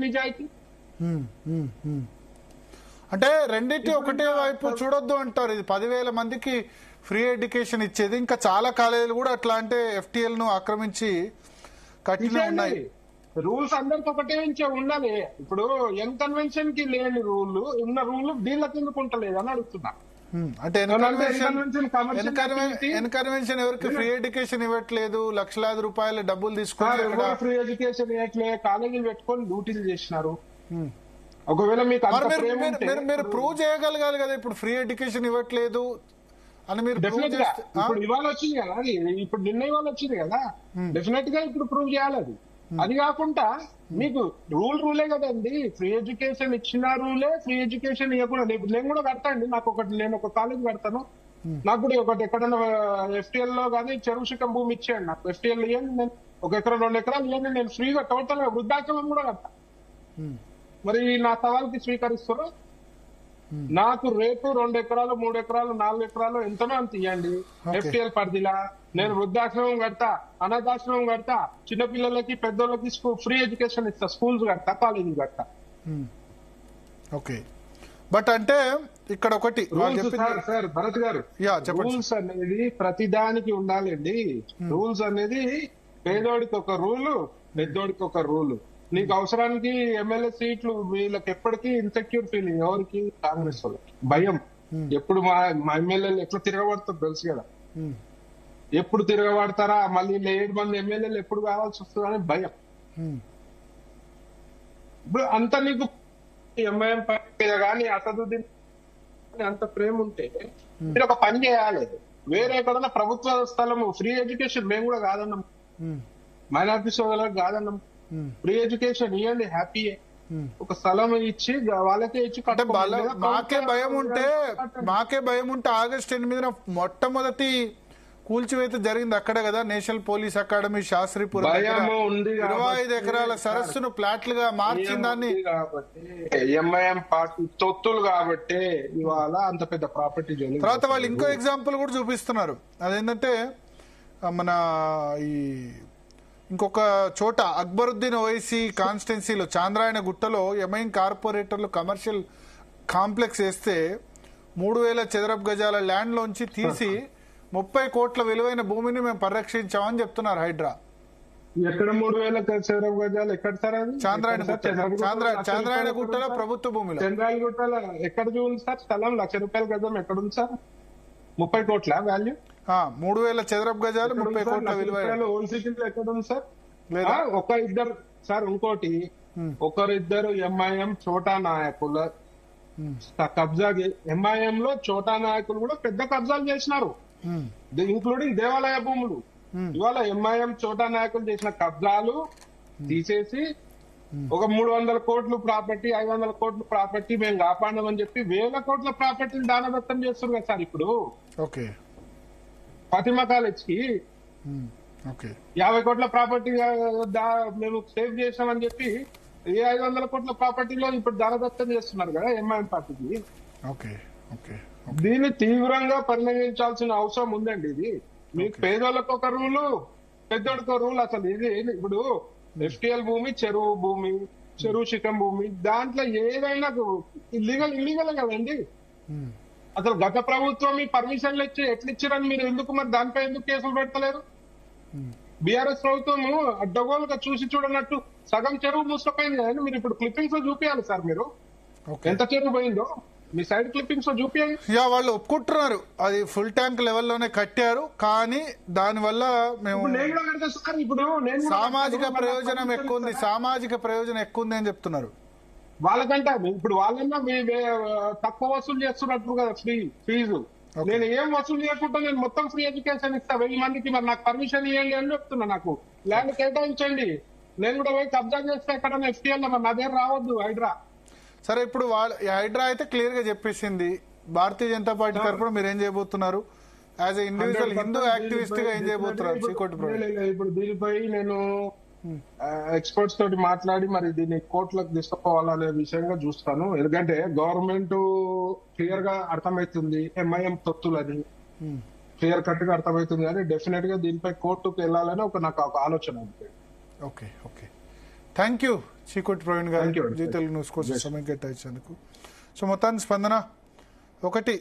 నిజాయితీ. అంటే రెండింటి ఒకటే వైపు చూడొద్దు అంటారు. ఇది 10,000 మందికి ఫ్రీ ఎడ్యుకేషన్ ఇచ్చేది, ఇంకా చాలా కాలేజీలు కూడా అట్లా అంటే FTL ను ఆక్రమించి కట్టిన ఉన్నాయి. రూల్స్ అందరికి ఒకటే ఉండాలి. ఇప్పుడు యంగ్ కన్వెన్షన్ కి లేని రూల్ ఉన్న రూల్ వీళ్ళకి ఎందుకు ఉంటలేదు అని అడుగుతున్నా. అంటే ఎన్కన్వెన్షన్ ఎవరికి ఫ్రీ ఎడ్యుకేషన్ ఇవ్వట్లేదు, లక్షలాది రూపాయల డబ్బులు తీసుకొని ఫ్రీ ఎడ్యుకేషన్ ఇవ్వట్లేదు, కాలేజీలు పెట్టుకొని డ్యూటీలు చేసినారు. ఒకవేళ మీకు మీరు ప్రూవ్ చేయగలగాలి కదా, ఇప్పుడు ఫ్రీ ఎడ్యుకేషన్ ఇవ్వట్లేదు అని మీరు ఇప్పుడు ఇవాళ వచ్చింది కదా, అది ఇప్పుడు నిన్న ఇవాళ వచ్చింది కదా, డెఫినెట్ గా ఇప్పుడు ప్రూవ్ చేయాలి అది. అది కాకుండా మీకు రూలే కదండి, ఫ్రీ ఎడ్యుకేషన్ ఇచ్చిన రూలే, ఫ్రీ ఎడ్యుకేషన్ ఇవ్వకుండా నేను కూడా కడతాండి. నేను ఒక కాలేజ్ కడతాను, నాకు కూడా ఒకటి ఎక్కడన్నా FTL లో కానీ చెరువు శిఖం భూమి ఇచ్చేయండి నాకు. FTL ఇవ్వండి, నేను 1 ఎకరం 2 ఎకరాలు ఇవ్వండి, నేను ఫ్రీగా టోటల్ గా వృద్ధాశ్రమం కూడా కడతా. మరి నా సవాల్కి స్వీకరిస్తారో? నాకు రేపు 2 ఎకరాలు 3 ఎకరాలు 4 ఎకరాలు ఎంతనో అంత ఇవ్వండి FTL పరిధిలా, నేను వృద్ధాశ్రమం కడతా, అనాథాశ్రమం కడతా, చిన్నపిల్లలకి పెద్దోళ్ళకి ఫ్రీ ఎడ్యుకేషన్ ఇస్తా, స్కూల్స్ కడతా, కాలేజీ కడతా. ఓకే, బట్ అంటే ఇక్కడ ఒకటి సార్ భరత్ గారు, రూల్స్ అనేది ప్రతిదానికి ఉండాలండి. రూల్స్ అనేది పేదోడికి ఒక రూలు, పెద్దోడికి ఒక రూలు. నీకు అవసరానికి ఎమ్మెల్యే సీట్లు వీళ్ళకి ఎప్పటికీ ఇన్సెక్యూర్ ఫీలింగ్. ఎవరికి? కాంగ్రెస్ వాళ్ళకి భయం. ఎప్పుడు మా ఎమ్మెల్యేలు ఎట్లా తిరగబడతారు తెలుసు కదా, ఎప్పుడు తిరగబడతారా, మళ్ళీ 7 మంది ఎమ్మెల్యేలు ఎప్పుడు కావాల్సి వస్తుందని భయం. ఇప్పుడు అంత నీకు ఎంఐఎం మీద కానీ అసదుద్దీన్ అంత ప్రేమ ఉంటే మీరు ఒక పని చేయాలి. వేరే ఎక్కడన్నా ప్రభుత్వ స్థలము ఫ్రీ ఎడ్యుకేషన్ మేము కూడా కాదన్నాం, మైనారిటీ సోదరులకు కాదన్నాం, ఫ్రీ ఎడ్యుకేషన్ ఇవ్వండి, హ్యాపీ. ఒక స్థలం ఇచ్చి వాళ్ళకే ఇచ్చి మాకే భయం ఉంటే ఆగస్టు 8న మొట్టమొదటి కూల్చివేత జరిగింది అక్కడే కదా, నేషనల్ పోలీస్ అకాడమీ శాస్త్రీపురం 25 ఎకరాల సరస్సును ప్లాట్లుగా మార్చిన దాన్ని ఎంఐఎం పార్టీ తొత్తులు కాబట్టి ఇవాళ అంత పెద్ద ప్రాపర్టీ. తర్వాత వాళ్ళు ఇంకో ఎగ్జాంపుల్ కూడా చూపిస్తున్నారు, అదేంటంటే మన ఈ ఇంకొక చోట అక్బరుద్దీన్ ఓవైసీ కాన్స్టిట్యున్సీలో చాంద్రాయణ గుట్టలో ఎంఐఎం కార్పొరేటర్లు కమర్షియల్ కాంప్లెక్స్ వేస్తే 3,000 చదరపు గజాల ల్యాండ్ లోంచి తీసి 30 కోట్ల విలువైన భూమిని మేము పరిరక్షించామని చెప్తున్నారు హైడ్రా. ఎక్కడ 3,000 చదరపు గజాలు ఎక్కడ సార్? అది చాంద్రాయణ గుట్టలో ప్రభుత్వ భూమిలో. చంద్రాయణ గుట్టలో ఎక్కడ చూడండి సార్ స్థలం? 1,00,000 రూపాయల గజం ఎక్కడుంది సార్? 30 కోట్ల వాల్యూ. 3,000 చదరపు గజాలు 30 కోట్ల విలువైన. ఓల్డ్ సిటీలో ఎక్కడ ఉంది సార్? ఒక ఇద్దరు సార్. ఇంకోటి ఒకరిద్దరు ఎంఐఎం చోటా నాయకుల కబ్జా, ఎంఐఎం లో చోటా నాయకులు కూడా పెద్ద కబ్జాలు చేసినారు, ఇంక్లూడింగ్ దేవాలయ భూములు. ఇవాళ ఎంఐఎం చోటా నాయకులు చేసిన కబ్జాలు తీసేసి ఒక 300 కోట్ల ప్రాపర్టీ, 500 కోట్ల ప్రాపర్టీ మేము కాపాడమని చెప్పి 1,000 కోట్ల ప్రాపర్టీని దానదత్తం చేస్తారు కదా సార్. ఇప్పుడు ఫాతిమా కాలేజ్ కి 50 కోట్ల ప్రాపర్టీ మేము సేవ్ చేసామని చెప్పి 500 కోట్ల ప్రాపర్టీలో ఇప్పుడు దానదత్తం చేస్తున్నారు కదా ఎంఐఎం పార్టీకి. దీన్ని తీవ్రంగా పరిగణించాల్సిన అవసరం ఉందండి. ఇది మీకు పేదోళ్ళకు ఒక రూలు, పెద్దోడికి ఒక రూల్. అసలు ఇది ఇప్పుడు FTL భూమి, చెరువు భూమి, చెరువు శిఖం భూమి, దాంట్లో ఏదైనా ఇల్లీగల్ కదండి. అసలు గత ప్రభుత్వం మీ పర్మిషన్లు ఇచ్చి ఎట్లా ఇచ్చారని మీరు ఎందుకు మరి దానిపై ఎందుకు కేసులు పెడతలేరు? బీఆర్ఎస్ ప్రభుత్వం అడ్డగోలుగా చూసి చూడనట్టు సగం చెరువు మూసుకుపోయింది కదండి. మీరు ఇప్పుడు క్లిప్పింగ్స్ లో చూపించాలి సార్, మీరు ఎంత చెరువు పోయిందో మీ సైడ్ క్లిప్పింగ్స్ లో చూపించాలి. వాళ్ళు ఒప్పుకుంటున్నారు అది ఫుల్ ట్యాంక్ లెవెల్లోనే కట్టారు, కానీ దానివల్ల మేము సామాజిక ప్రయోజనం ఎక్కువ ఉంది, సామాజిక ప్రయోజనం ఎక్కువ ఉంది అని చెప్తున్నారు. వాళ్ళకంటే ఇప్పుడు వాళ్ళన్నా తక్కువ వసూలు చేస్తున్నట్టు కదా ఫీజు. నేను ఏం వసూలు చేయకుండా నేను మొత్తం ఫ్రీ ఎడ్యుకేషన్ ఇస్తా 1000 మందికి. మరి నాకు పర్మిషన్ ఇవ్వండి అని చెప్తున్నా, నాకు ల్యాండ్ కేటాయించండి, నేను కూడా పోయి కబ్జా చేస్తే ఎక్కడన్నా FTL మరి నా దగ్గర రావద్దు హైడ్రా. సరే, ఇప్పుడు హైడ్రా అయితే క్లియర్ గా చెప్పేసింది. భారతీయ జనతా పార్టీ తరఫున మీరు ఏం చేయబోతున్నారు? As a individual Hindu activist గా ఏం చేయబోతున్నారు? ఇప్పుడు దీనిపై నేను ఎక్స్పర్ట్స్ తోటి మాట్లాడి మరి దీన్ని కోర్టులకు తీసుకుపోవాలనే విషయంగా చూస్తాను. ఎందుకంటే గవర్నమెంట్ క్లియర్ గా అర్థమవుతుంది ఎంఐఎం తొత్తులని, క్లియర్ కట్ గా అర్థమవుతుంది, కానీ డెఫినెట్ గా దీనిపై కోర్టుకు వెళ్ళాలని నాకు ఒక ఆలోచన ఉంది. Okay. Thank you Chikoti Praveen Thank you, గారు, sir. జీ తెలుగు న్యూస్ కోసం సమయం కేటాయించేందుకు. సో మొత్తాన్ని స్పందన ఒకటి